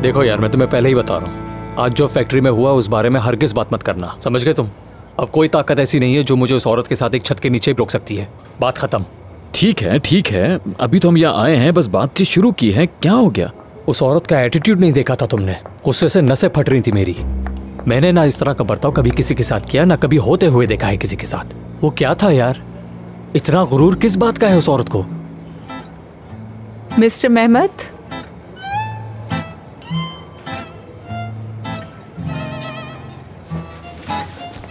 देखो यार, मैं तुम्हें पहले ही बता रहा हूँ, आज जो फैक्ट्री में हुआ उस बारे में हरगिज बात मत करना, समझ गए तुम? अब कोई ताकत ऐसी नहीं है जो मुझे उस औरत के साथ एक छत के नीचे रोक सकती है। बात खत्म। ठीक है, अभी तो हम यहाँ आए हैं, बस बातचीत शुरू की है, क्या हो गया? उस औरत का एटीट्यूड नहीं देखा था तुमने? गुस्से से नसें फट रही थी मेरी। मैंने ना इस तरह का बर्ताव कभी किसी के साथ किया, ना कभी होते हुए देखा है किसी के साथ। वो क्या था यार, इतना गुरूर किस बात का है उस औरत को? मिस्टर मेहमत,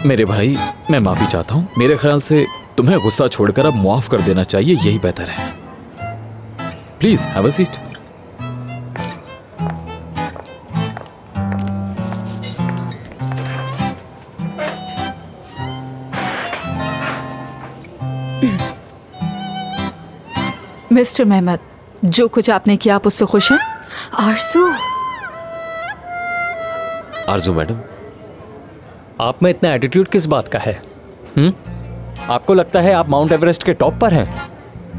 मेरे भाई, मैं माफी चाहता हूँ। मेरे ख्याल से तुम्हें गुस्सा छोड़कर अब माफ कर देना चाहिए, यही बेहतर है। Please have a seat. Mister Mehmet, जो कुछ आपने किया आप उससे खुश हैं? आरजू मैडम, आप में इतना एटीट्यूड किस बात का है? आपको लगता है आप माउंट एवरेस्ट के टॉप पर हैं?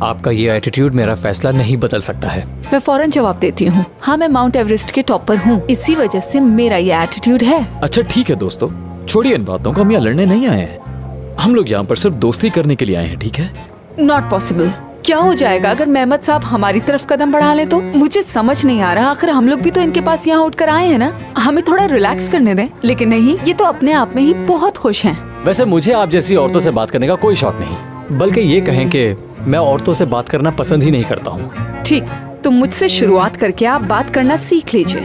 आपका ये एटीट्यूड मेरा फैसला नहीं बदल सकता है। मैं फौरन जवाब देती हूँ, हाँ मैं माउंट एवरेस्ट के टॉप पर हूँ, इसी वजह से मेरा ये एटीट्यूड है। अच्छा ठीक है दोस्तों, छोड़िए इन बातों को, हम यहाँ लड़ने नहीं आए हैं। हम लोग यहाँ पर सिर्फ दोस्ती करने के लिए आए हैं, ठीक है? Not possible. क्या हो जाएगा अगर मेहमत साहब हमारी तरफ कदम बढ़ा ले तो? मुझे समझ नहीं आ रहा, आखिर हम लोग भी तो इनके पास यहाँ उठकर आए हैं ना, हमें थोड़ा रिलैक्स करने दें। लेकिन नहीं, ये तो अपने आप में ही बहुत खुश हैं। वैसे मुझे आप जैसी औरतों से बात करने का कोई शौक नहीं, बल्कि ये कहें कि मैं औरतों से बात करना पसंद ही नहीं करता हूँ। ठीक, तो मुझसे शुरुआत करके आप बात करना सीख लीजिए।